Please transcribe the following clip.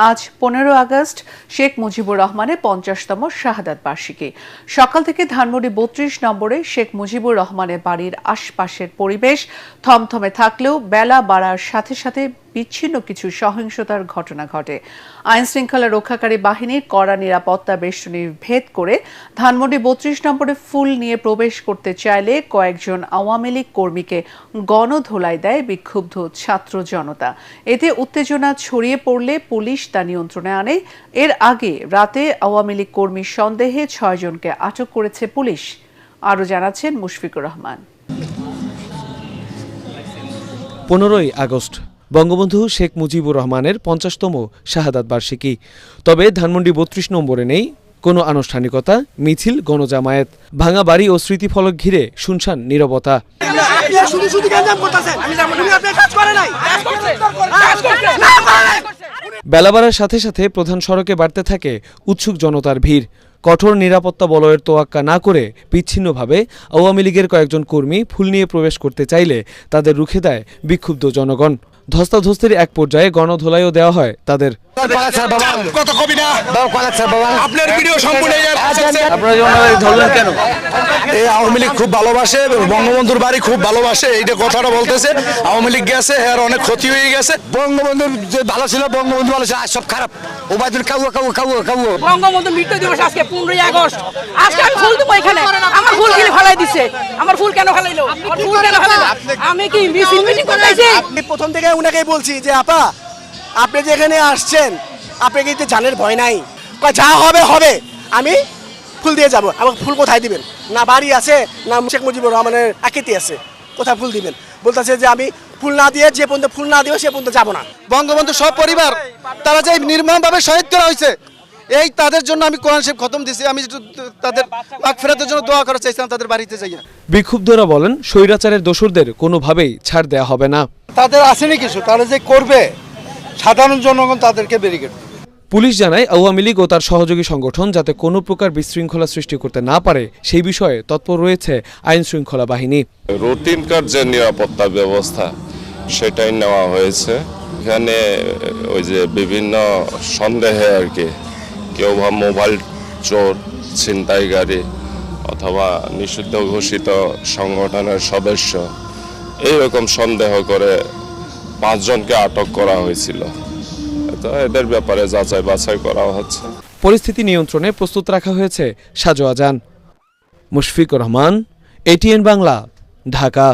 আজ 15 আগস্ট শেখ মুজিবুর রহমানের 50তম শাহাদাত বার্ষিকী। সকাল থেকে ধানমন্ডি 32 নম্বরে শেখ মুজিবুর রহমানের বাড়ির আশপাশের পরিবেশ থমথমে থাকলেও বেলা বাড়ার সাথে সাথে বিচ্ছিন্ন কিছু সহিংসতার ঘটনা ঘটে। আইন শৃঙ্খলা রক্ষাকারী বাহিনীর কড়া নিরাপত্তা বেষ্টনী ভেদ করে ধানমন্ডি 32 নম্বরে ফুল নিয়ে প্রবেশ করতে চাইলে কয়েকজন আওয়ামী লীগ কর্মীকে গণধোলাই দেয় বিক্ষুব্ধ ছাত্র জনতা। এতে উত্তেজনা ছড়িয়ে পড়লে পুলিশ তা নিয়ন্ত্রণে আনে। এর আগে রাতে আওয়ামী লীগ কর্মীর সন্দেহে 6 জনকে আটক করেছে পুলিশ। আরও জানাচ্ছেন মুশফিকুর রহমান। 15 আগস্ট বঙ্গবন্ধু শেখ মুজিবুর রহমানের 50তম শাহাদাত বার্ষিকী। তবে ধানমন্ডি 32 নম্বরে নেই কোনো আনুষ্ঠানিকতা, মিছিল, গণজামায়াত। ভাঙা বাড়ি ও স্মৃতিফলক ঘিরে শুনশান নীরবতা। বেলা বাড়ার সাথে সাথে প্রধান সড়কে বাড়তে থাকে উৎসুক জনতার ভিড়। কঠোর নিরাপত্তা বলয়ের তোয়াক্কা না করে বিচ্ছিন্নভাবে আওয়ামী লীগের কয়েকজন কর্মী ফুল নিয়ে প্রবেশ করতে চাইলে তাদের রুখে দেয় বিক্ষুব্ধ জনগণ। ধস্তাধস্তির এক পর্যায়ে গণধোলাইও দেওয়া হয় তাদের। আওয়ামী লীগ খুব ভালোবাসে, বঙ্গবন্ধুর বাড়ি খুব ভালোবাসে, এইটা কথাটা বলতেছে। আওয়ামী লীগ গেছে, এর অনেক ক্ষতি হয়ে গেছে। বঙ্গবন্ধুর যে ভালো ছিল, বঙ্গবন্ধু ভালো ছিল, আজ সব খারাপ। ওবায়দুল বঙ্গবন্ধু মৃত্যু দিবস আজকে 15 আগস্ট। আজকে আমি ফুল দেবো এখানে, আমার ফুল কিনে ফেলাই দিছে। আমার ফুল কেন ফেলাইলো? আমি কি মিটিং করতেছি? আমি প্রথম থেকে উনাকেই বলছি যে আপা, আপনি যে এখানে আসছেন, আপনি কি জানের ভয় নাই? যা হবে হবে, আমি ফুল দিয়ে যাব। আমার ফুল কোথায় দিবেন? না বাড়ি আছে, না শেখ মুজিবুর রহমানের আকৃতি আছে, কোথায় ফুল দিবেন? বলতেছে যে আমি ফুল না দিয়ে, যে পর্যন্ত ফুল না দিবে সে পর্যন্ত যাবো না। বঙ্গবন্ধু সব পরিবার তারা যে নির্মমভাবে শহীদ করা হয়েছে, এই তাদের জন্য আমি কোরআন শরীফ খতম দিছি। আমি তাদের মাগফিরাতের জন্য দোয়া করা চাইছিলাম তাদের বাড়িতে যাইয়া। বিক্ষুব্ধরা বলেন, স্বৈরাচারের দোসরদের কোনোভাবেই ছাড় দেয়া হবে না। তাদের আসেনি কিছু, তারা যে করবে সাধারণ জনগণ তাদেরকে ব্যারিকেড। পুলিশ জানায়, আওয়ামী লীগ ও তার সহযোগী সংগঠন যাতে কোনো প্রকার বিশৃঙ্খলা সৃষ্টি করতে না পারে সেই বিষয়ে তৎপর রয়েছে আইন শৃঙ্খলা বাহিনী। রুটিনকার যে নিরাপত্তা ব্যবস্থা সেটাই নেওয়া হয়েছে। এখানে ওই যে বিভিন্ন সন্দেহে আর কি, কেউ বা মোবাইল চোর, ছিনতাইকারী অথবা নিষিদ্ধ ঘোষিত সংগঠনের সদস্য, এইরকম সন্দেহ করে 5 জনকে আটক করা হয়েছিল। তো এদের ব্যাপারে যাচাই বাছাই করা হচ্ছে। পরিস্থিতি নিয়ন্ত্রণে প্রস্তুত রাখা হয়েছে সাজোয়া যান। মুশফিকুর রহমান, ATN বাংলা, ঢাকা।